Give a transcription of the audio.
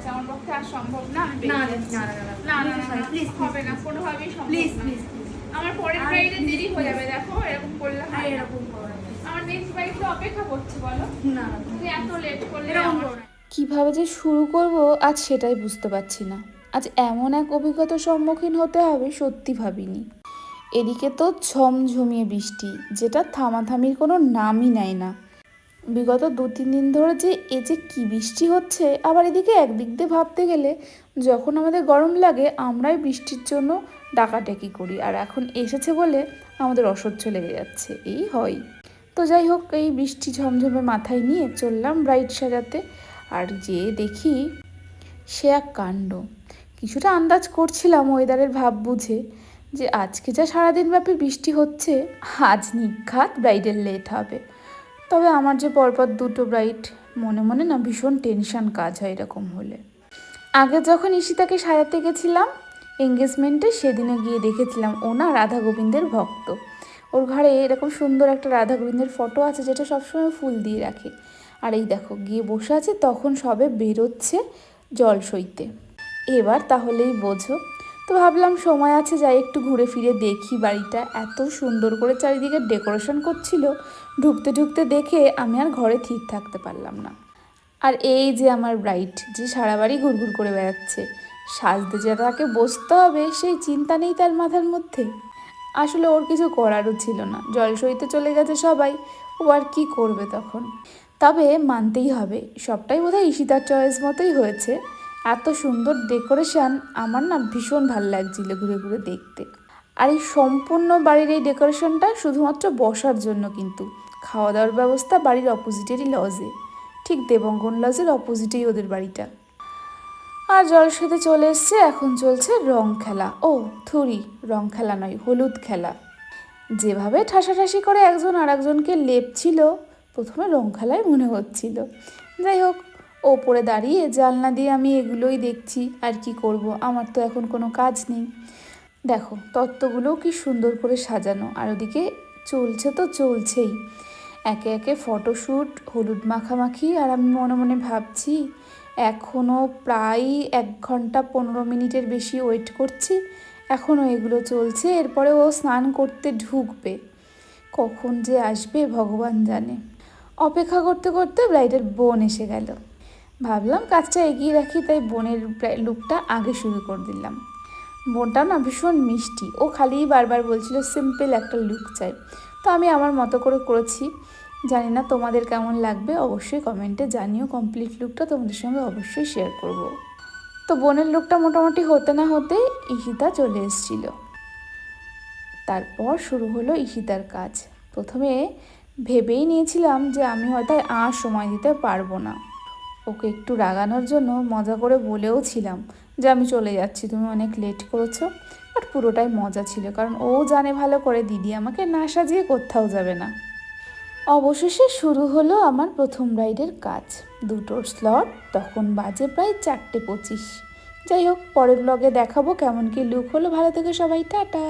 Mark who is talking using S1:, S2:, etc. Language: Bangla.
S1: আছে, আমার পক্ষে আর সম্ভব না।
S2: না
S1: না না না প্লিজ হবে না, কোনোভাবেই সম্ভব না। প্লিজ আমার পরের ব্রাইডে দেরি হয়ে যাবে, দেখো এরকম করলে হয় এরকম করবে। আমার নেক্সট ব্রাইড তো অপেক্ষা করছে, বলো না তুমি এত লেট করলে।
S3: কিভাবে যে শুরু করব আজ সেটাই বুঝতে পারছি না। আজ এমন এক অভিজ্ঞতার সম্মুখীন হতে হবে সত্যি ভাবিনি। এদিকে তো ঝমঝমিয়ে বৃষ্টি, যেটা থামাথামির কোনো নামই নেয় না। বিগত 2-3 দিন ধরে যে কী বৃষ্টি হচ্ছে, আবার এদিকে একদিক দিয়ে ভাবতে গেলে যখন আমাদের গরম লাগে আমরাই বৃষ্টির জন্য ডাকাডাকি করি, আর এখন এসেছে বলে আমাদের অসহ্য লেগে যাচ্ছে। এই হয় তো, যাই হোক, এই বৃষ্টি ঝমঝমে মাথায় নিয়ে চললাম ব্রাইড সাজাতে। আর যে দেখি সে এক কাণ্ড। কিছুটা আন্দাজ করছিলাম ওয়েদারের ভাব বুঝে যে আজকে যা সারাদিন ব্যাপী বৃষ্টি হচ্ছে, আজ নিঘাত ব্রাইডের লেট হবে। তবে আমার যে পরপর 2টো ব্রাইড, মনে মনে না ভীষণ টেনশন কাজ হয় এরকম হলে। আগে যখন ঈশিতাকে সাজাতে গেছিলাম এঙ্গেজমেন্টে, সেদিনে গিয়ে দেখেছিলাম ও না রাধা গোবিন্দের ভক্ত। ওর ঘরে এরকম সুন্দর একটা রাধা গোবিন্দের ফটো আছে, যেটা সবসময় ফুল দিয়ে রাখে। আর এই দেখো গিয়ে বসে আছে, তখন সবে বেরোচ্ছে জল সইতে। এবার তাহলেই বোঝো। তো ভাবলাম সময় আছে, যাই একটু ঘুরে ফিরে দেখি বাড়িটা। এত সুন্দর করে চারিদিকে ডেকোরেশন করছিল, ঢুকতে ঢুকতে দেখে আমি আর ঘরে ঠিক থাকতে পারলাম না। আর এই যে আমার ব্রাইড, যে সারা বাড়ি ঘুরঘুর করে বেড়াচ্ছে, সাজতে যে তাকে বসতে হবে সেই চিন্তা নেই তার মাথার মধ্যে। আসলে ওর কিছু করারও ছিল না, জল সইতে চলে গেছে সবাই, ও আর কী করবে তখন। তবে মানতেই হবে, সবটাই বোধহয় ঈশিতার চয়েস মতোই হয়েছে। এত সুন্দর ডেকোরেশন আমার না ভীষণ ভালো লাগছিল ঘুরে ঘুরে দেখতে। আর এই সম্পূর্ণ বাড়ির এই ডেকোরেশনটা শুধুমাত্র বসার জন্য, কিন্তু খাওয়া দাওয়ার ব্যবস্থা বাড়ির অপোজিটেরই লজে, ঠিক দেবঙ্গন লজের অপোজিটেই ওদের বাড়িটা। আর জলসাতে চলে এসছে, এখন চলছে রং খেলা। ও থুরি, রং খেলা নয়, হলুদ খেলা। যেভাবে ঠাসাঠাসি করে একজন আর একজনকে লেপছিল, প্রথমে রং খেলায় মনে হচ্ছিল। যাই হোক, ওপরে দাঁড়িয়ে জানলা দিয়ে আমি এগুলোই দেখছি, আর কি করব, আমার তো এখন কোনো কাজ নেই। দেখো তত্ত্বগুলোও কি সুন্দর করে সাজানো, আর ওদিকে চলছে তো চলছেই একে একে ফটোশ্যুট, হলুদ মাখামাখি। আর আমি মনে মনে ভাবছি এখনও প্রায় 1 ঘন্টা 15 মিনিটের বেশি ওয়েট করছি, এখনও এগুলো চলছে। এরপরে ও স্নান করতে ঢুকবে, কখন যে আসবে ভগবান জানে। অপেক্ষা করতে করতে ব্রাইডের বোন এসে গেল। ভাবলাম কাজটা এগিয়ে রাখি, তাই বোনের লুকটা আগে শুরু করে দিলাম। বোনটা না ভীষণ মিষ্টি, ও খালি বারবার বলছিল সিম্পল একটা লুক চাই। তো আমি আমার মতো করে করেছি। জানি না তোমাদের কেমন লাগবে, অবশ্যই কমেন্টে জানিও। কমপ্লিট লুকটা তোমাদের সঙ্গে অবশ্যই শেয়ার করব। তো বোনের লুকটা মোটামুটি হতে না হতেই ঈশিতা চলে এসেছিল। তারপর শুরু হলো ঈশিতার কাজ। প্রথমে ভেবেই নিয়েছিলাম যে আমি হয়তো আর সময় দিতে পারবো না। ওকে একটু রাগানোর জন্য মজা করে বলেও ছিলাম যে আমি চলে যাচ্ছি, তুমি অনেক লেট করেছো। বাট পুরোটাই মজা ছিল, কারণ ও জানে ভালো করে দিদি আমাকে না সাজিয়ে কোথাও যাবে না। অবশেষে শুরু হলো আমার প্রথম ব্রাইডের কাজ। 2টোর স্লট, তখন বাজে প্রায় 4:25। যাই হোক, পরের ব্লগে দেখাবো কেমন কি লুক হলো। ভালো থেকে সবাই, টাটা।